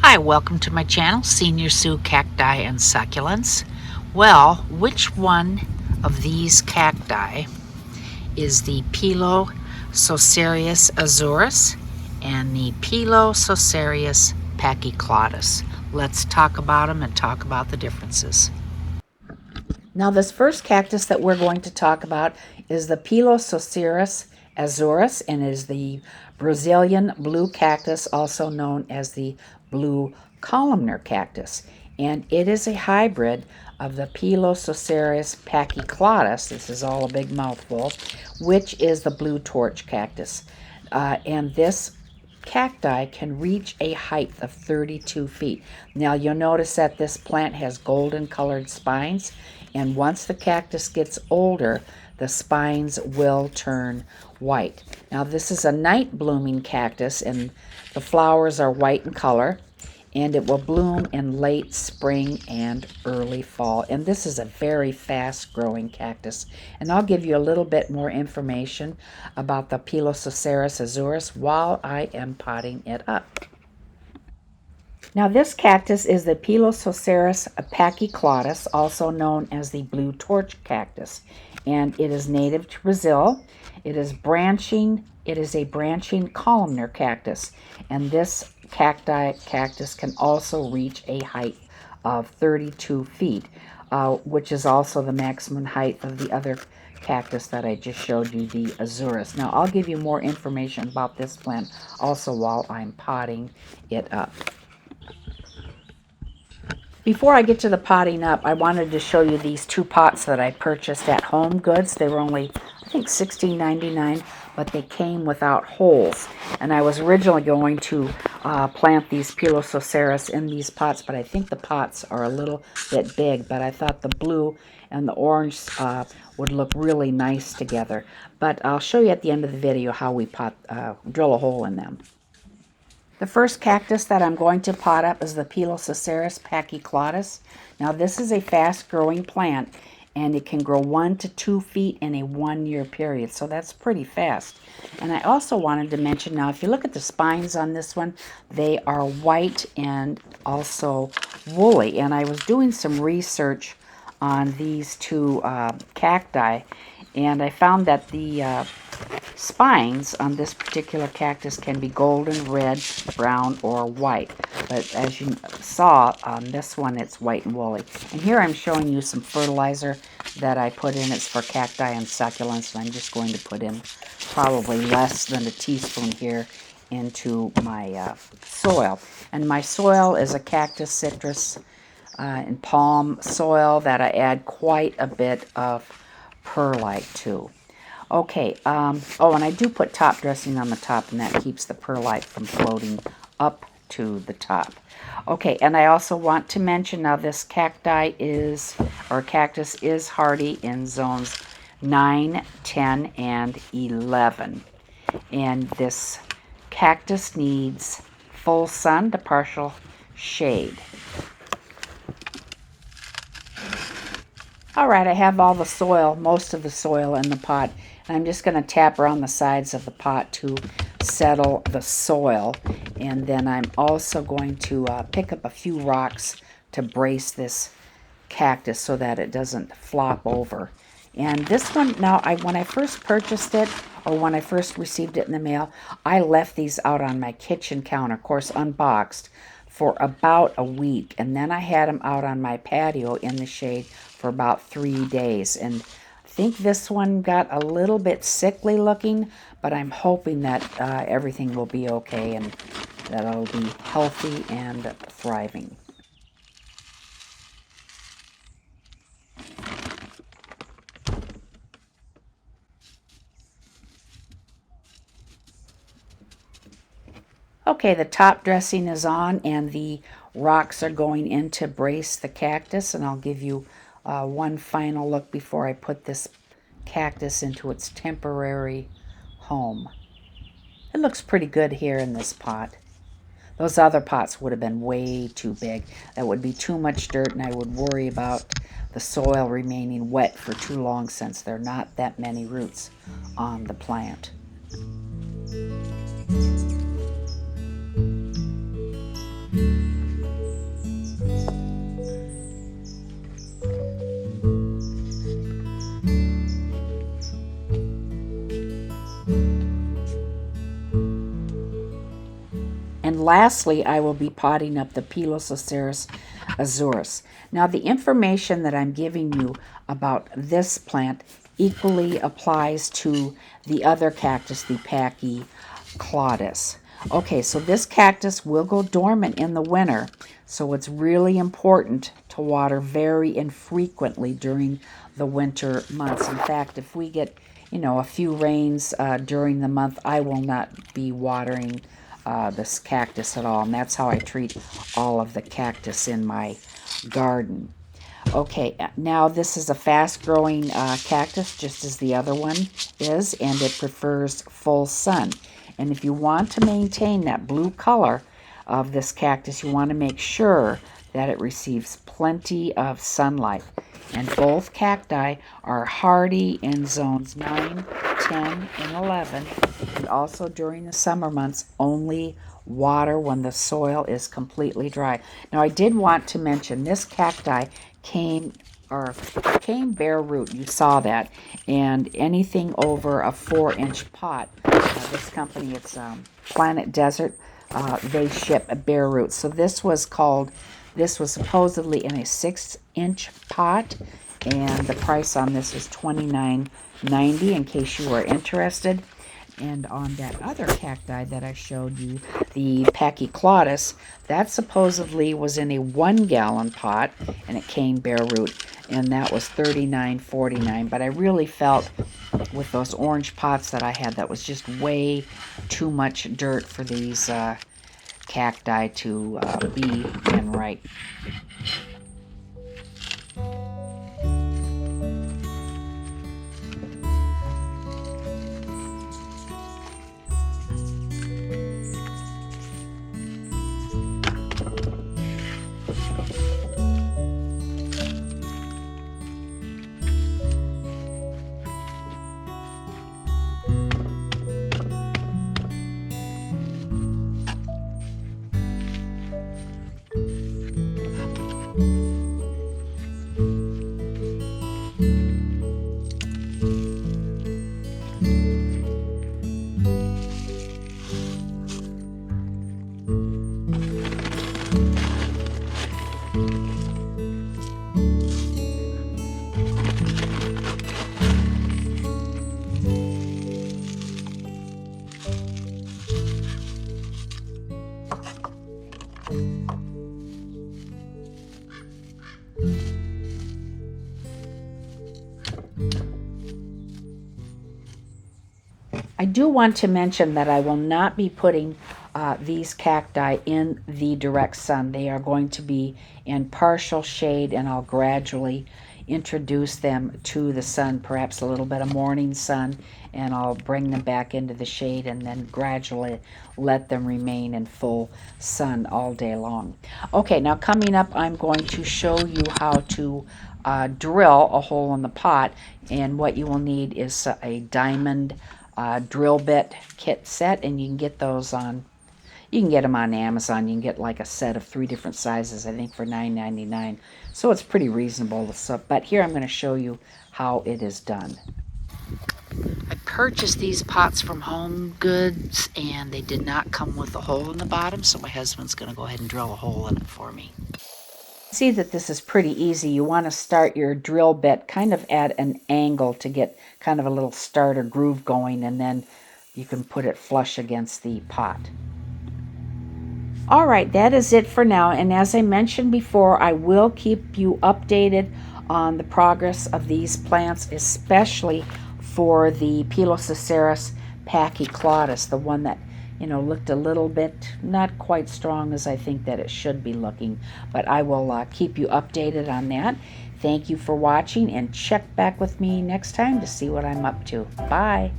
Hi, welcome to my channel, Senior Sue Cacti and Succulents. Well, which one of these cacti is the Pilosocereus Azureus and the Pilosocereus Pachycladus? Let's talk about them and talk about the differences. Now, this first cactus that we're going to talk about is the Pilosocereus Azureus, and is the Brazilian blue cactus, also known as the blue columnar cactus. And it is a hybrid of the Pilosocereus Pachycladus, this is all a big mouthful, which is the blue torch cactus. And this cacti can reach a height of 32 feet. Now you'll notice that this plant has golden colored spines, and once the cactus gets older, the spines will turn white. Now this is a night blooming cactus, and the flowers are white in color, and it will bloom in late spring and early fall. And this is a very fast growing cactus. And I'll give you a little bit more information about the Pilosocereus Azureus while I am potting it up. Now this cactus is the Pilosocereus Pachycladus, also known as the blue torch cactus, and it is native to Brazil. It is a branching columnar cactus, and this cactus can also reach a height of 32 feet, which is also the maximum height of the other cactus that I just showed you, the Azureus. Now I'll give you more information about this plant also while I'm potting it up. Before I get to the potting up, I wanted to show you these two pots that I purchased at Home Goods. They were only, I think, $16.99, but they came without holes. And I was originally going to plant these Pilosocereus in these pots, but I think the pots are a little bit big. But I thought the blue and the orange would look really nice together. But I'll show you at the end of the video how we drill a hole in them. The first cactus that I'm going to pot up is the Pilosocereus Pachycladus. Now this is a fast-growing plant, and it can grow 1 to 2 feet in a 1-year period, so that's pretty fast. And I also wanted to mention, now if you look at the spines on this one, they are white and also woolly. And I was doing some research on these two cacti, and I found that the spines on this particular cactus can be golden, red, brown, or white. But as you saw on this one, it's white and woolly. And here I'm showing you some fertilizer that I put in. It's for cacti and succulents, and I'm just going to put in probably less than a teaspoon here into my soil. And my soil is a cactus, citrus, and palm soil that I add quite a bit of perlite to. Okay, oh, and I do put top dressing on the top, and that keeps the perlite from floating up to the top. Okay, and I also want to mention, now this cactus is hardy in zones 9, 10, and 11. And this cactus needs full sun to partial shade. All right, I have all the soil, most of the soil in the pot. And I'm just going to tap around the sides of the pot to settle the soil. And then I'm also going to pick up a few rocks to brace this cactus so that it doesn't flop over. And this one, now, when I first purchased it, or when I first received it in the mail, I left these out on my kitchen counter, of course unboxed, for about a week. And then I had them out on my patio in the shade for about 3 days. And I think this one got a little bit sickly looking, but I'm hoping that everything will be okay and that it'll be healthy and thriving. Okay, the top dressing is on, and the rocks are going in to brace the cactus, and I'll give you one final look before I put this cactus into its temporary home. It looks pretty good here in this pot. Those other pots would have been way too big. That would be too much dirt, and I would worry about the soil remaining wet for too long, since there are not that many roots on the plant. lastly, I will be potting up the Pilosocereus Azureus. Now, the information that I'm giving you about this plant equally applies to the other cactus, the Pachycladus. Okay, so this cactus will go dormant in the winter, so it's really important to water very infrequently during the winter months. In fact, if we get, a few rains during the month, I will not be watering this cactus at all, and that's how I treat all of the cactus in my garden. Okay, now this is a fast-growing cactus, just as the other one is, and it prefers full sun. And if you want to maintain that blue color of this cactus, you want to make sure that it receives plenty of sunlight. And both cacti are hardy in zones 9, 10, and 11, and also during the summer months, only water when the soil is completely dry. Now, I did want to mention this cacti came bare root. You saw that. And anything over a 4-inch pot, this company, it's Planet Desert, they ship a bare root. So this was supposedly in a 6-inch pot, and the price on this was $29.90 in case you were interested. And on that other cacti that I showed you, the Pachycladus, that supposedly was in a 1-gallon pot, and it came bare root, and that was $39.49. But I really felt with those orange pots that I had, that was just way too much dirt for these cacti to be in right. I do want to mention that I will not be putting these cacti in the direct sun. They are going to be in partial shade, and I'll gradually introduce them to the sun, perhaps a little bit of morning sun, and I'll bring them back into the shade and then gradually let them remain in full sun all day long. Okay, now coming up, I'm going to show you how to drill a hole in the pot, and what you will need is a diamond drill bit kit set, and you can get those you can get them on Amazon. You can get like a set of 3 different sizes, I think, for $9.99. So it's pretty reasonable. But here I'm going to show you how it is done. I purchased these pots from Home Goods, and they did not come with a hole in the bottom, so my husband's going to go ahead and drill a hole in it for me. See that this is pretty easy. You want to start your drill bit kind of at an angle to get kind of a little starter groove going, and then you can put it flush against the pot. All right, that is it for now, and as I mentioned before, I will keep you updated on the progress of these plants, especially for the Pilosocereus Pachycladus, the one that looked a little bit not quite strong as I think that it should be looking, but I will keep you updated on that. Thank you for watching, and check back with me next time to see what I'm up to. Bye.